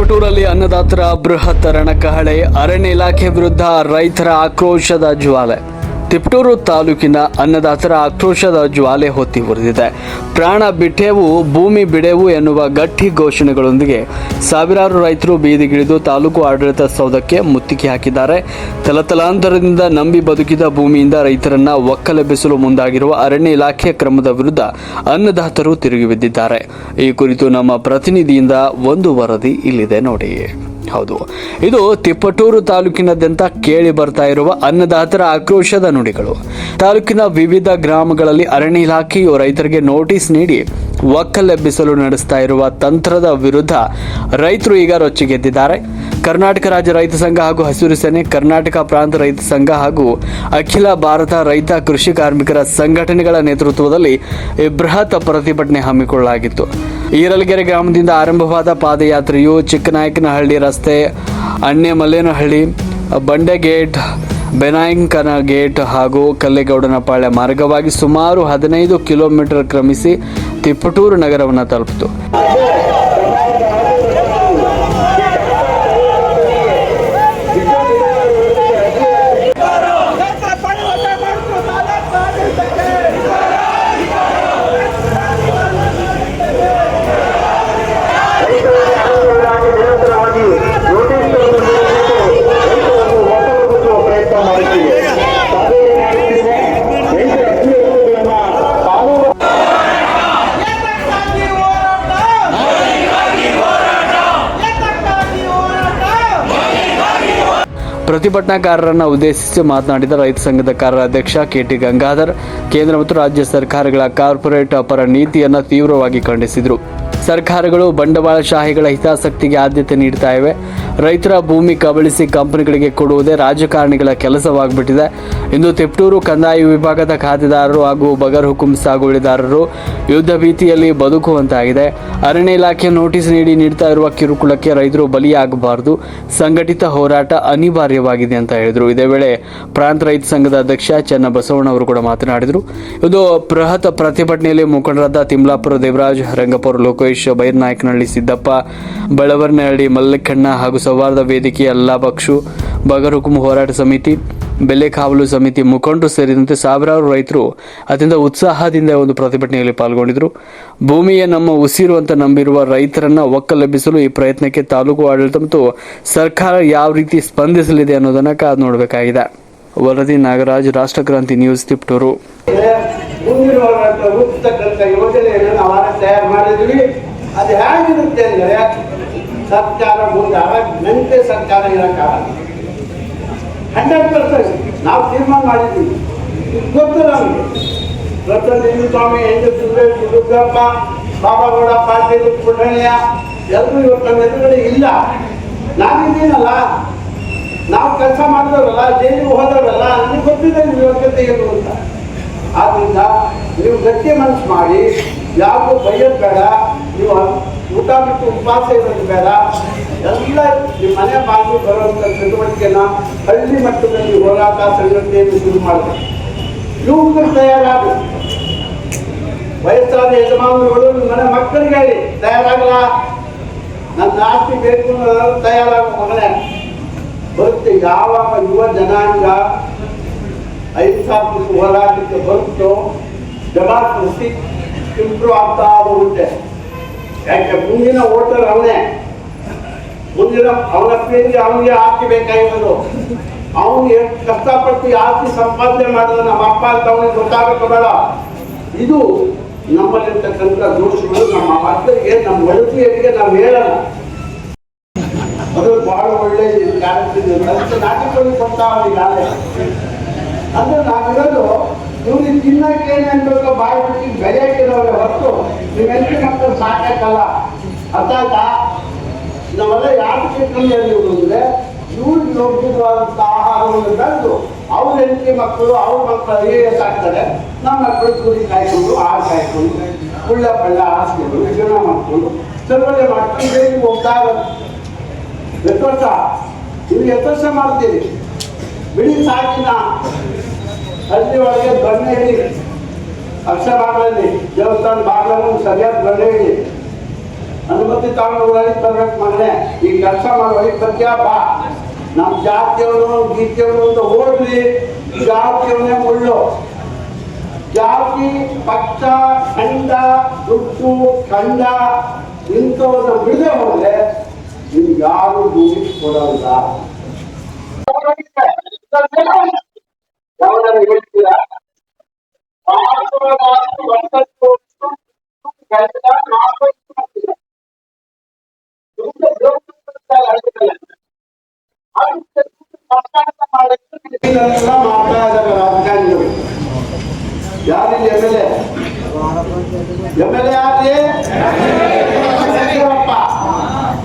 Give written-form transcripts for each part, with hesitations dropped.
ತಿಪಟೂರಲ್ಲಿ ಅನ್ನದಾತರ ಬೃಹತ್ ರಣಕಹಳೆ, ಅರಣ್ಯ ಇಲಾಖೆ ವಿರುದ್ಧ ರೈತರ ಆಕ್ರೋಶದ ಜ್ವಾಲೆ. ತಿಪಟೂರು ತಾಲೂಕಿನ ಅನ್ನದಾತರ ಆಕ್ರೋಶದ ಜ್ವಾಲೆ ಹೊತ್ತಿ ಉರಿದಿದೆ. ಪ್ರಾಣ ಬಿಟ್ಟೆವು, ಭೂಮಿ ಬಿಡೆವು ಎನ್ನುವ ಗಟ್ಟಿ ಘೋಷಣೆಗಳೊಂದಿಗೆ ಸಾವಿರಾರು ರೈತರು ಬೀದಿಗಿಳಿದು ತಾಲೂಕು ಆಡಳಿತ ಸೌಧಕ್ಕೆ ಮುತ್ತಿಗೆ ಹಾಕಿದ್ದಾರೆ. ತಲತಲಾಂತರದಿಂದ ನಂಬಿ ಬದುಕಿದ ಭೂಮಿಯಿಂದ ರೈತರನ್ನ ಒಕ್ಕಲೆಬ್ಬಿಸಲು ಮುಂದಾಗಿರುವ ಅರಣ್ಯ ಇಲಾಖೆ ಕ್ರಮದ ವಿರುದ್ಧ ಅನ್ನದಾತರು ತಿರುಗಿ ಬಿದ್ದಿದ್ದಾರೆ. ಈ ಕುರಿತು ನಮ್ಮ ಪ್ರತಿನಿಧಿಯಿಂದ ಒಂದು ವರದಿ ಇಲ್ಲಿದೆ ನೋಡಿ. ಹೌದು, ಇದು ತಿಪಟೂರು ತಾಲೂಕಿನಾದ್ಯಂತ ಕೇಳಿ ಬರ್ತಾ ಇರುವ ಅನ್ನದಾತರ ಆಕ್ರೋಶದ ನುಡಿಗಳು. ತಾಲೂಕಿನ ವಿವಿಧ ಗ್ರಾಮಗಳಲ್ಲಿ ಅರಣ್ಯ ಇಲಾಖೆಯು ರೈತರಿಗೆ ನೋಟಿಸ್ ನೀಡಿ ಒಕ್ಕಲೆಬ್ಬಿಸಲು ನಡೆಸ್ತಾ ಇರುವ ತಂತ್ರದ ವಿರುದ್ಧ ರೈತರು ಈಗ ರೊಚ್ಚಿಗೆದ್ದಿದ್ದಾರೆ. ಕರ್ನಾಟಕ ರಾಜ್ಯ ರೈತ ಸಂಘ ಹಾಗೂ ಹಸಿರು ಸೇನೆ, ಕರ್ನಾಟಕ ಪ್ರಾಂತ ರೈತ ಸಂಘ ಹಾಗೂ ಅಖಿಲ ಭಾರತ ರೈತ ಕೃಷಿ ಕಾರ್ಮಿಕರ ಸಂಘಟನೆಗಳ ನೇತೃತ್ವದಲ್ಲಿ ಬೃಹತ್ ಪ್ರತಿಭಟನೆ ಹಮ್ಮಿಕೊಳ್ಳಲಾಗಿತ್ತು. ಈರಲಗೆರೆ ಗ್ರಾಮದಿಂದ ಆರಂಭವಾದ ಪಾದಯಾತ್ರೆಯು ಚಿಕ್ಕನಾಯಕನಹಳ್ಳಿ ರಸ್ತೆ, ಅಣ್ಣೆಮಲ್ಲೇನಹಳ್ಳಿ, ಬಂಡೆಗೇಟ್, ಬೆನಾಯಂಕನ ಗೇಟ್ ಹಾಗೂ ಕಲ್ಲೇಗೌಡನಪಾಳ್ಯ ಮಾರ್ಗವಾಗಿ ಸುಮಾರು 15 ಕಿಲೋಮೀಟರ್ ಕ್ರಮಿಸಿ ತಿಪಟೂರು ನಗರವನ್ನು ತಲುಪಿತು. ಪ್ರತಿಭಟನಾಕಾರರನ್ನು ಉದ್ದೇಶಿಸಿ ಮಾತನಾಡಿದ ರೈತ ಸಂಘದ ಕಾರ್ಯಾಧ್ಯಕ್ಷ ಕೆಟಿ ಗಂಗಾಧರ್, ಕೇಂದ್ರ ಮತ್ತು ರಾಜ್ಯ ಸರ್ಕಾರಗಳ ಕಾರ್ಪೊರೇಟ್ ಪರ ನೀತಿಯನ್ನು ತೀವ್ರವಾಗಿ ಖಂಡಿಸಿದರು. ಸರ್ಕಾರಗಳು ಬಂಡವಾಳಶಾಹಿಗಳ ಹಿತಾಸಕ್ತಿಗೆ ಆದ್ಯತೆ ನೀಡ್ತಾ ಇವೆ. ರೈತರ ಭೂಮಿ ಕಬಳಿಸಿ ಕಂಪನಿಗಳಿಗೆ ಕೊಡುವುದೇ ರಾಜಕಾರಣಿಗಳ ಕೆಲಸವಾಗ್ಬಿಟ್ಟಿದೆ. ಇಂದು ತಿಪಟೂರು ಕಂದಾಯ ವಿಭಾಗದ ಖಾತೆದಾರರು ಹಾಗೂ ಬಗರ್ ಹುಕುಂ ಸಾಗುವಳಿದಾರರು ಯುದ್ಧ ಭೀತಿಯಲ್ಲಿ ಬದುಕುವಂತಾಗಿದೆ. ಅರಣ್ಯ ಇಲಾಖೆ ನೋಟಿಸ್ ನೀಡ್ತಾ ಇರುವ ಕಿರುಕುಳಕ್ಕೆ ರೈತರು ಬಲಿಯಾಗಬಾರದು. ಸಂಘಟಿತ ಹೋರಾಟ ಅನಿವಾರ್ಯವಾಗಿದೆ ಅಂತ ಹೇಳಿದರು. ಇದೇ ವೇಳೆ ಪ್ರಾಂತ ರೈತ ಸಂಘದ ಅಧ್ಯಕ್ಷ ಚನ್ನಬಸವಣ್ಣ ಅವರು ಕೂಡ ಮಾತನಾಡಿದರು. ಇದು ಬೃಹತ್ ಪ್ರತಿಭಟನೆಯಲ್ಲಿ ಮುಖಂಡರಾದ ತಿಮ್ಲಾಪುರ ದೇವರಾಜ್, ರಂಗಪುರ ಲೋಕೇಶ್, ಬೈರನಾಯಕನಹಳ್ಳಿ ಸಿದ್ದಪ್ಪ, ಬೆಳವರ್ನಹಳ್ಳಿ ಮಲ್ಲಕ್ಕಣ್ಣ ಹಾಗೂ ಸೌಹಾರ್ದ ವೇದಿಕೆ, ಅಲ್ಲಾ ಬಕ್ಷು, ಬಗರ್ ಹುಕುಂ ಹೋರಾಟ ಸಮಿತಿ, ಬೆಲೆ ಕಾವಲು ಸಮಿತಿ ಮುಖಂಡರು ಸೇರಿದಂತೆ ಸಾವಿರಾರು ರೈತರು ಅತ್ಯಂತ ಉತ್ಸಾಹದಿಂದ ಒಂದು ಪ್ರತಿಭಟನೆಯಲ್ಲಿ ಪಾಲ್ಗೊಂಡಿದ್ದರು. ಭೂಮಿಯೇ ನಮ್ಮ ಉಸಿರು ಅಂತ ನಂಬಿರುವ ರೈತರನ್ನ ಒಕ್ಕಲೆಬ್ಬಿಸಲು ಈ ಪ್ರಯತ್ನಕ್ಕೆ ತಾಲೂಕು ಆಡಳಿತ ಮತ್ತು ಸರ್ಕಾರ ಯಾವ ರೀತಿ ಸ್ಪಂದಿಸಲಿದೆ ಅನ್ನೋದನ್ನ ಕಾದು ನೋಡಬೇಕಾಗಿದೆ. ವರದಿ ನಾಗರಾಜ್, ರಾಷ್ಟ್ರಕ್ರಾಂತಿ ನ್ಯೂಸ್, ತಿಪಟೂರು. ಅದು ಹೇಗಿರುತ್ತೆ ಅಂದರೆ ಸರ್ಕಾರ ಮುಂದೆ ಮೆಂತೆ ಸರ್ಕಾರ ಇರೋಕ್ಕಾಗಲ್ಲ. 100% ನಾವು ತೀರ್ಮಾನ ಮಾಡಿದ್ದೀವಿ. ಗೊತ್ತು ನಮಗೆ ಪ್ರತಿನಿಧಿ ಸ್ವಾಮಿ, ದುರ್ಗಪ್ಪ, ಬಾಬಾಗೌಡ ಪಾಟೀಲ್, ಪುಟ್ಟಣ್ಣಯ್ಯ ಎಲ್ಲರೂ ಇವತ್ತು ನಮ್ಮ ಎದುರುಗಡೆ ಇಲ್ಲ. ನಾವಿದ್ದೀನಲ್ಲ, ನಾವು ಕೆಲಸ ಮಾಡಿದವರಲ್ಲ, ಜೈಲಿಗೆ ಹೋದವರಲ್ಲ, ನಮಗೆ ಗೊತ್ತಿದೆ ನಿಮ್ಮ ಯೋಗ್ಯತೆ ಏನು ಅಂತ. ಆದ್ದರಿಂದ ನೀವು ಗಟ್ಟಿ ಮನಸ್ಸು ಮಾಡಿ, ಯಾರಿಗೂ ಬೈಯೋದು ಬೇಡ, ನೀವು ಊಟ ಬಿಟ್ಟು ಉಪವಾಸ ಇರೋದು ಬೇಡ. ಎಲ್ಲ ನಿಮ್ಮ ಮನೆ ಬಾಗಿಲು ಬರುವಂಥ ಚಟುವಟಿಕೆನ ಹಳ್ಳಿ ಮಟ್ಟದಲ್ಲಿ ಹೋರಾಟ ಸಂಘಟನೆಯನ್ನು ಶುರು ಮಾಡಬೇಕು. ಯುವಕರು ತಯಾರಾಗ, ವಯಸ್ಸಾದ ಯಜಮಾನರುಗಳು ನಿಮ್ಮ ಮನೆ ಮಕ್ಕಳಿಗೆ ಹೇಳಿ, ತಯಾರಾಗಲ್ಲ, ನನ್ನ ಆಸ್ತಿ ಬೇಕು ಅನ್ನೋದು ತಯಾರಾಗ ಮಗನೇ. ಬರುತ್ತೆ ಯಾವಾಗ ಯುವ ಜನಾಂಗ ಅಹಿಂಸಾತ್ಮಕ ಹೋರಾಟಕ್ಕೆ ಬರುತ್ತೋ ಡೆಮಾಕ್ರಸಿ ಇಂಪ್ರೂವ್ ಆಗ್ತಾ ಹೋಗುತ್ತೆ. ಯಾಕೆ ಮುಂದಿನ ವೋಟರ್ ಅವನೇ, ಮುಂದಿನ ಅವನ ಪೀಳಿಗೆ ಅವನಿಗೆ ಆಸ್ತಿ ಬೇಕಾಗಿರೋದು. ಅವನಿಗೆ ಕಷ್ಟಪಟ್ಟು ಆಸ್ತಿ ಸಂಪಾದನೆ ಮಾಡಿದ್ರೆ ನಮ್ಮ ಅಪ್ಪ ಅಂತ ಅವನಿಗೆ ಗೊತ್ತಾಗಬೇಕು ಬೇಡ. ಇದು ನಮ್ಮಲ್ಲಿರ್ತಕ್ಕಂಥ ದೋಷಗಳು. ನಮ್ಮ ಮಕ್ಕಳಿಗೆ, ನಮ್ಮ ಒಳತಿಯರಿಗೆ ನಾವು ಹೇಳೋಣ. ಅದು ಬಹಳ ಒಳ್ಳೆ ನಾಟಕಗಳು ಕೊಡ್ತಾವೆ ನಾಳೆ. ಅಂದ್ರೆ ನಾವಿರೋದು ಇವ್ರಿಗೆ ತಿನ್ನಕ್ಕೆ ಏನು ಅನ್ಬೇಕು, ಬಾಯಿ ಬಿಟ್ಟು ಬೆಳೆಯಕ್ಕಿರೋರೆ ಹೊರತು ನೀವೆಂಟು ಮಕ್ಕಳು ಸಾಕಲ್ಲ. ಅರ್ಥಾತ್ ನಾವೆಲ್ಲ ಯಾಕೆ ಕಮ್ಮಿಯಲ್ಲಿ ಅಂದರೆ ಇವ್ರಿಗೆ ಯೋಗ್ಯವಾದಂಥ ಆಹಾರವನ್ನು ಬೆಳೆದು ಅವ್ರ ಹೆಂಡತಿ ಮಕ್ಕಳು, ಅವ್ರ ಮಕ್ಕಳು IAS ಆಗ್ತಾರೆ. ನಮ್ಮ ಮಕ್ಕಳು ಕುರಿ ಕಾಯ್ಕೊಂಡು, ಹಾಲು ಕಾಯ್ಕೊಂಡು, ಕುಳ್ಳ ಪಳ್ಳ ಹಾಸ್ಕೊಂಡು, ವಿಜಯ ಮಾಡ್ಕೊಂಡು, ಚಳವಳಿ ಮಾಡ್ಕೊಂಡು ಬೇಗ ಹೋಗ್ತಾ ಇರೋದು. ಎಷ್ಟು ವರ್ಷ ಇವ್ರು ಎಷ್ಟು ವರ್ಷ ಮಾಡ್ತೀವಿ? ಬಿಡಿ ಸಾಕಿನ ಹಳ್ಳಿ ಒಳಗೆ ಬನ್ನಿ ಹೇಳಿ, ಅಕ್ಷರ ಬಾಗಿಲಲ್ಲಿ ದೇವಸ್ಥಾನ ಬಾಗಿಲನ್ನು ಸರಿಯಾದ ಬನ್ನಿ ಹೇಳಿ, ಅನುಮತಿ ತಗೊಂಡು ಒಳಗೆ ಬರ್ಬೇಕು ಮಗನೇ, ಈ ಕೆಲಸ ಮಾಡಿ ಒಳಗೆ ಬರ್ತೀಯಾ ಬಾ. ನಮ್ಮ ಜಾತಿಯವನು ಗೀತಿಯವನು ಅಂತ ಹೋಗ್ಲಿ, ಜಾತಿಯವನೇ ಮುಳ್ಳು. ಜಾತಿ ಪಕ್ಷ ಖಂಡ ದುಡ್ಡು ಖಂಡ ಇಂಥವನ್ನ ಬಿಡದೆ ಹೋದ್ರೆ ನಿಮ್ಗೆ ಯಾರು ಭೂಮಿ ಕೊಡಲ್ಲ. ಹೇಳ್ತೀರಾ ರಾಜಕಾರಣಿಗಳು ಯಾರಿಲ್ಲ ಎಮ್ ಎಲ್ ಎ ಯಾರೇ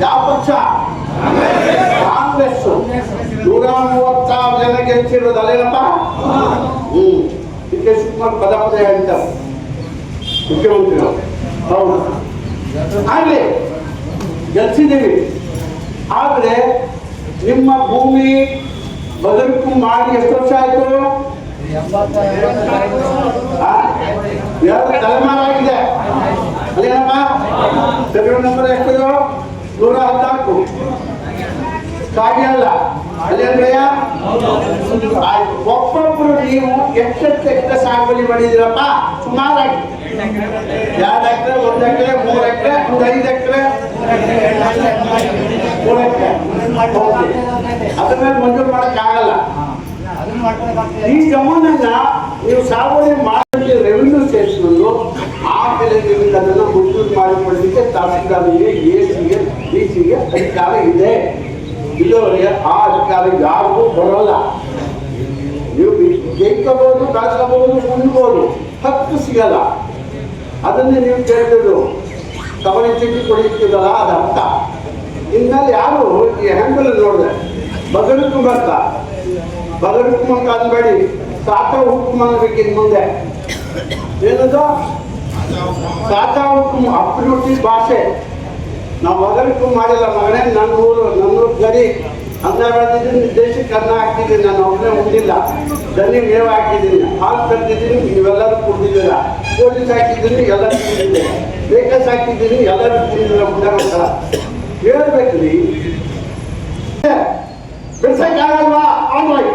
ಯಾವ ಪಕ್ಷ? ಕಾಂಗ್ರೆಸ್ 136 ಜನ ಗೆಲ್ಸಿರೋದು ಅಲ್ಲೇನಪ್ಪ. ಡಿ ಕೆ ಶಿವಕುಮಾರ್ ಪದ ಹೇಳ್ತಾರೆ ಮುಖ್ಯಮಂತ್ರಿಗಳು. ಹೌದು ಆಗ್ಲಿ ಗೆಲ್ಸಿದ್ದೀವಿ. ಆದ್ರೆ ನಿಮ್ಮ ಭೂಮಿ ಬದಲಿಕೆ ಮಾಡಿ ಎಷ್ಟು ವರ್ಷ ಆಯ್ತು? 2 ತಲೆಮಾರು ಆಗಿದೆ ಅಲ್ಲೇನಪ್ಪ. ಸರ್ವೆ ನಂಬರ್ ಎಷ್ಟು? 114 ಸಾಗಿ ಅಲ್ಲ ಅಲ್ಲೇನ್ರಯ್ಯ. ಒಬ್ಬೊಬ್ರು ನೀವು ಎಷ್ಟು ಸಾಗುವಳಿ ಮಾಡಿದಿರಪ್ಪ? ಸುಮಾರಾಗಿ 2 ಎಕರೆ, 1 ಎಕರೆ, 3 ಎಕರೆ, 5 ಎಕರೆ, 3 ಎಕರೆ ಅದ್ರ ಮೇಲೆ ಮಂಜೂರು ಮಾಡಕ್ ಆಗಲ್ಲ. ಈ ಜಮೀನನ್ನ ನೀವು ಸಾಗುವಳಿ ಮಾಡಿ ರೆವಿನ್ಯೂ ಸ್ಟೇಷನ್ ಆಮೇಲೆ ನೀವು ಅದನ್ನ ಮಂಜೂರು ಮಾಡಿಕೊಳ್ಳಲಿಕ್ಕೆ ತಹಸೀಲ್ದಾರ್ಗೆ, ಎಸಿಗೆ, ಡಿಸಿಗೆ ಅಧಿಕಾರ ಇದೆ. ಇಲ್ಲವರೆಗೆ ಆ ಅಧಿಕಾರ ಯಾರಿಗೂ ಬರೋಲ್ಲ. ನೀವು ಜೈಕೋಬಹುದು, ಕಳ್ಕೋಬಹುದು, ಉಣ್ಬೋದು, ಹಕ್ಕು ಸಿಗಲ್ಲ. ಅದನ್ನೇ ನೀವು ಕೇಳಿದ್ರು ಕಬಡ್ಡಿ ಚೀಟಿ ಕೊಡಿತಿದ್ದಲ್ಲ ಅದು ಅರ್ಥ. ಇನ್ಮೇಲೆ ಯಾರು ಈ ಹ್ಯಾಂಗಲ್ ನೋಡಿದೆ ಬಗಲಿಕ್ಕೂ ಬರ್ತಾ ಬಗಲಿಕ್ಕೂ ಅನ್ಬೇಡಿ, ಸಾತ ಹುಕ್ಕುಮ ಅನ್ಬೇಕಿನ್ ಮುಂದೆ. ಏನದು ಸಾತ ಹುಕ್ಕುಮ ಅಪ್ರೂಟಿ ಭಾಷೆ. ನಾವು ಬಗಲಿಕ್ಕೂ ಮಾಡಿಲ್ಲ ಮಗನೇ. ನನ್ನೂರು ಗಡಿ ಅನ್ನ ಬೆಳೆದಿದ್ದೀನಿ, ದೇಶಕ್ಕೆ ಅನ್ನ ಹಾಕ್ತಿದ್ದೀನಿ. ನಾನು ಒಬ್ಬನೇ ಉಂಡಿಲ್ಲ. ದನಿ ಮೇವು ಹಾಕಿದ್ದೀನಿ, ಹಾಲು ತಂದಿದ್ದೀನಿ, ನೀವೆಲ್ಲರೂ ಕುಡಿದಿದ್ದೀರ. ಪೊಲೀಸ್ ಹಾಕಿದ್ದೀನಿ, ಎಲ್ಲರೂ ತಿಂದಿದ್ದೀರ. ಬೇಕಸ್ ಹಾಕಿದ್ದೀನಿ, ಎಲ್ಲರೂ ತಿಂದಿದ್ದೀರ. ಮುಖ್ಯಮಂತ್ರ ಹೇಳ್ಬೇಕ್ರಿ, ಬಿಡ್ಸಕ್ಕಾಗಲ್ವಾ? ಆನ್ಲೈನ್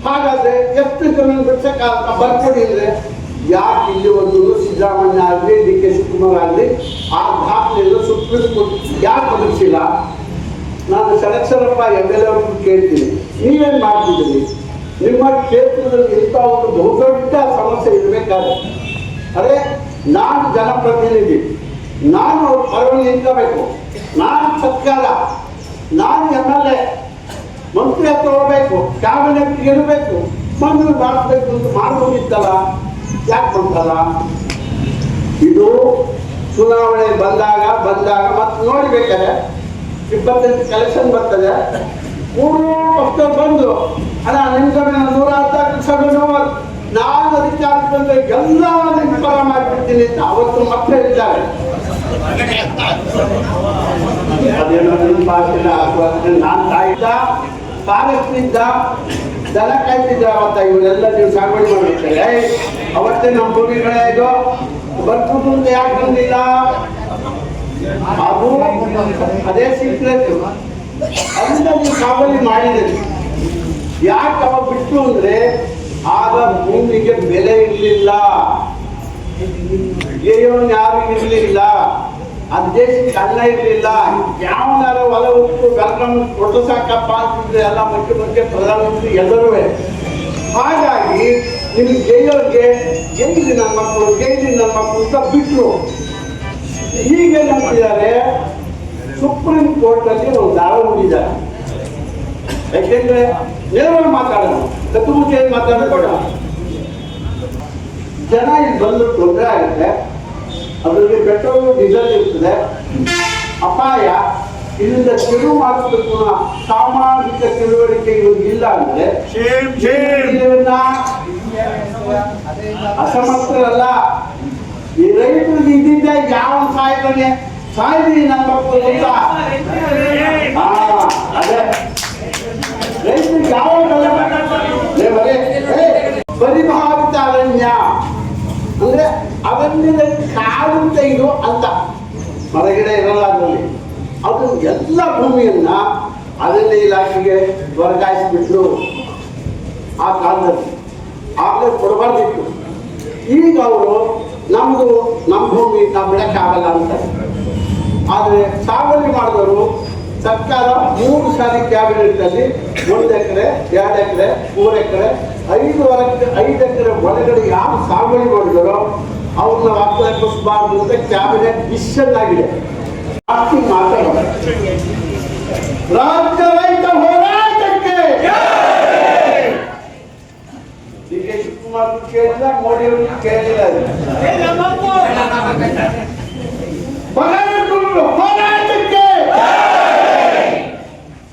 ಹಾಗಾದ್ರೆ ಎಷ್ಟು ಜನ ಬಿಡ್ಸಕ್ಕಾಗ ಬರ್ಕೊಡಿ ಅಂದ್ರೆ ಯಾಕೆ ಇಲ್ಲಿ ಒಂದು ಸಿದ್ದರಾಮಯ್ಯ ಆಗಲಿ, ಡಿ ಕೆ ಶಿವಕುಮಾರ್ ಆಗಲಿ ಆ ದಾಖಲೆಯನ್ನು ಸುಪ್ರೀಂ ಕೋರ್ಟ್ ಯಾಕೆ ಬದಲಿಸಿಲ್ಲ? ನಾನು ಸಡಕ್ಷರಪ್ಪ MLA ಅವ್ರಿಗೆ ಕೇಳ್ತೀನಿ, ನೀವೇನು ಮಾಡ್ತಿದ್ದೀರಿ? ನಿಮ್ಮ ಕ್ಷೇತ್ರದಲ್ಲಿ ಇಂಥ ಒಂದು ಬಹುದೊಡ್ಡ ಸಮಸ್ಯೆ ಇರಬೇಕಾದ್ರೆ ಅದೇ ನಾನು ಜನಪ್ರತಿನಿಧಿ, ನಾನು ಅವ್ರ ಪರವಾಗಿ ನಿಂತ್ಕೋಬೇಕು, ನಾನು ಸರ್ಕಾರ, ನಾನು MLA ಮಂತ್ರಿ ಹತ್ರ ಹೋಗ್ಬೇಕು, ಕ್ಯಾಬಿನೆಟ್ ಇರಬೇಕು, ಮಂಜೂರು ಮಾಡಿಸ್ಬೇಕು ಅಂತ ಮಾಡ್ಬೋದಿತ್ತಲ್ಲ, ಯಾಕೆ ಬಂತಲ್ಲ? ಇದು ಚುನಾವಣೆ ಬಂದಾಗ ಮತ್ತೆ ನೋಡ್ಬೇಕಾದ್ರೆ 28 ಕಲೆಕ್ಷನ್ ಬರ್ತದೆ. 3 ಪಕ್ಷದವ್ರು ಬಂದು ಅಣ್ಣ ನಿಮ್ಗೆ 114 ನಾನು ಅಧಿಕಾರಕ್ಕೆ ಬಂದ್ರೆ ಎಲ್ಲ ಪರ ಮಾಡಿಬಿಡ್ತೀನಿ ಅಂತ ಅವತ್ತು ಮತ್ತೆ ಹೇಳಿದ್ದಾರೆ. ಅದೇನೋ ನಿಮ್ಮ ಭಾಷೆನ ನಾನು ತಾಯಿದ್ದ ಫಾರೆಸ್ಟ್ ಇದ್ದ ದನ ಕಾಯ್ತಿದ್ದ ಅವತ್ತ. ಇವರೆಲ್ಲ ನೀವು ಸಾಗುವಳಿ ಮಾಡ್ಬಿಡ್ತಾರೆ. ಅವತ್ತೇ ನಮ್ಮ ಭೂಮಿಗಳೇ ಇದು ಬರ್ಬೋದು ಅಂತ ಯಾಕೆ ಬಂದಿಲ್ಲ? ಅದು ಅದೇ ಸೀಕ್ರೆಟ್. ಅದರಿಂದ ನೀವು ಸಾಗುವಳಿ ಮಾಡಿದ್ದೀರಿ. ಯಾಕೆ ಅವ ಬಿಟ್ಟು ಅಂದ್ರೆ ಆಗ ಭೂಮಿಗೆ ಬೆಲೆ ಇರಲಿಲ್ಲ, ಯಾರು ಇರಲಿಲ್ಲ, ಅದು ದೇಶಕ್ಕೆ ಅನ್ನ ಇರಲಿಲ್ಲ. ಯಾವನಾರ ಹೊಲ ಉಪ್ಪು ವೆಲ್ಕಮ್ ಕೊಟ್ಟು ಸಾಕಪ್ಪ ಅಂತಿದ್ರೆ ಎಲ್ಲ ಮುಖ್ಯಮಂತ್ರಿ ಪ್ರಧಾನಮಂತ್ರಿ ಎಲ್ಲರೂ. ಹಾಗಾಗಿ ನಿಮ್ಗೆ ಜೈಲವ್ರಿಗೆ ಜೈಲಿ ನನ್ನ ಮಕ್ಕಳು ಅಂತ ಬಿಟ್ಟರು. ಈಗೇನಂತಿದ್ದಾರೆ, ಸುಪ್ರೀಂ ಕೋರ್ಟ್ ಅಲ್ಲಿ ಒಂದು ದಾಳ ಹೂಡಿದ್ದಾರೆ. ಯಾಕೆಂದ್ರೆ ನೇರವಾಗಿ ಮಾತಾಡೋಣ, ಕತ್ತು ಮುಚ್ಚಿ ಮಾತಾಡಬೇಡ. ಜನ ಇಲ್ಲಿ ಬಂದು ತೊಂದರೆ ಆಗುತ್ತೆ. ಅದರಲ್ಲಿ ಪೆಟ್ರೋಲ್ ಡೀಸೆಲ್ ಇರ್ತದೆ, ಅಪಾಯ. ಇಲ್ಲಿಂದ ತಿರುವು ಮಾಡಿಸಬೇಕು ಸಾಮಾಜಿಕ ತಿಳುವಳಿಕೆ ಇವ್ರಿಗೆ ಇಲ್ಲ ಅಂದ್ರೆ ಅಸಮರ್ಥರಲ್ಲ. ಈ ರೈತರಿಗೆ ಇದ್ದಿದ್ದೆ ಯಾವ ಸಾಯ್ತಾನೆ ಸಾಯ್ದಿ ನನ್ನ ಮಕ್ಕಳು ಅಂತ. ಅದೇ ರೈತರಿಗೆ ಯಾವ ಪರಿಭಾವಿತ ಅರಣ್ಯ ಅಂದ್ರೆ ಅರಣ್ಯದಲ್ಲಿ ಕಾಡು ತೆಗೆದು ಅಂತ ಮರಗಿಡ ಇರಲ್ಲ ಅದರಲ್ಲಿ. ಅದು ಎಲ್ಲ ಭೂಮಿಯನ್ನ ಅರಣ್ಯ ಇಲಾಖೆಗೆ ವರ್ಗಾಯಿಸಿಬಿಟ್ರು ಆ ಕಾಲದಲ್ಲಿ. ಆಗಲೇ ಕೊಡಬಾರ್ದಿತ್ತು. ಈಗ ಅವರು ನಮ್ಮ ಭೂಮಿ ನಾವು ಬಿಡಕ್ಕಾಗಲ್ಲ ಅಂತ. ಆದರೆ ಸಾಗುವಳಿ ಮಾಡಿದವರು ಸರ್ಕಾರ 3 ಸಾರಿ ಕ್ಯಾಬಿನೆಟ್ನಲ್ಲಿ 1 ಎಕರೆ, 2 ಎಕರೆ, 3 ಎಕರೆ, 5 ಎಕರೆ ಒಳಗಡೆ ಯಾರು ಸಾಗುವಳಿ ಮಾಡಿದರೋ ಅವ್ರನ್ನ ವಾಸ್ತವಿಸಬಾರ್ದು ಅಂತ ಕ್ಯಾಬಿನೆಟ್ ಡಿಸಿಷನ್ ಆಗಿದೆ. ಜಾಸ್ತಿ ಮಾತಾಡೋಣ. ರಾಜ್ಯ ರೈತ ಹೋರಾಟಕ್ಕೆ ಡಿ ಕೆ ಶಿವಕುಮಾರ್ ಕೇಳಿಲ್ಲ, ಮೋದಿ ಅವರು ಕೇಳಿಲ್ಲ. ಹೋರಾಟಕ್ಕೆ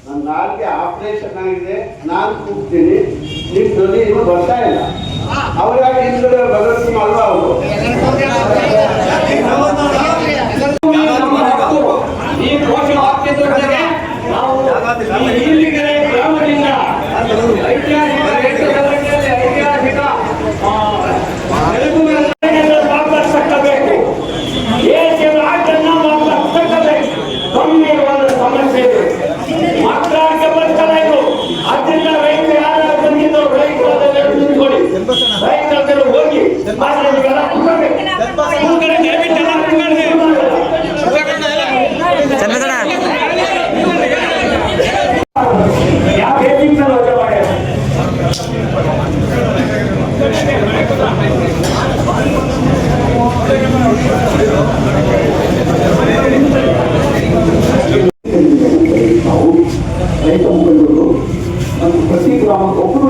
ನನ್ನ ನಾಲ್ಗೆ ಆಪರೇಷನ್ ಆಗಿದೆ, ನಾನು ಕೂಗ್ತೀನಿ, ನಿಮ್ ಧ್ವನಿ ಇನ್ನೂ ಬರ್ತಾ ಇಲ್ಲ. ಅವರಾಗಿ ಹಿಂದುಳಿದ ಭಗವತ್ ಅಲ್ವಾ ಅವರು? ಈ ಘೋಷವಾಕ್ಯದ ಜೊತೆಗೆ ನಾವು ಇಲ್ಲಿಗೆರೆ ಗ್ರಾಮದಿಂದ ಐತಿಹಾಸಿಕ ವಾಪಸ್ ತಕ್ಕಬೇಕು. ದೇಶದ ಆಟನ್ನ ವಾಪಸ್ ತಕ್ಕಬೇಕು. ಗಂಭೀರವಾದ ಸಮಸ್ಯೆ ಇದೆ. ಮಕ್ಕಳಿಗೆ ಬರ್ತಾರ ಇದು. ಅದರಿಂದ ರೈತ ಯಾರು ಬಂದಿದ್ದು ರೈತರಲ್ಲಿ ನಿಂತ್ಕೊಳ್ಳಿ. ರೈತರು ಹೋಗಿ ರೈತ ಮುಖಂಡರು ಮತ್ತು ಪ್ರತಿ ಗ್ರಾಮಕ್ಕೆ ಒಬ್ಬರು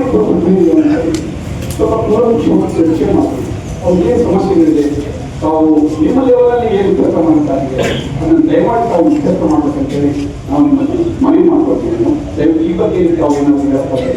ಸ್ವಲ್ಪ ಕೂಲಂಕುಷವಾಗಿ ಚರ್ಚೆ ಮಾಡಿ ಅವ್ರಿಗೆ ಏನು ಸಮಸ್ಯೆಗಳಿದೆ, ತಾವು ನಿಮ್ಮ ಲೆವೆಲಲ್ಲಿ ಏನು ಕೆಲಸ ಮಾಡ್ತಾ ಇದೆ ಅದನ್ನು ದಯಮಾಡಿ ತಾವು ಕೆಲಸ ಮಾಡಬೇಕಂತೇಳಿ ನಾವು ನಿಮ್ಮಲ್ಲಿ ಮನವಿ ಮಾಡ್ಕೊಳ್ತೀವಿ. ದಯವಿಟ್ಟು ಈ ಬಗ್ಗೆ ತಾವು ಏನಾದರೂ ಹೇಳ್ತಾರೆ.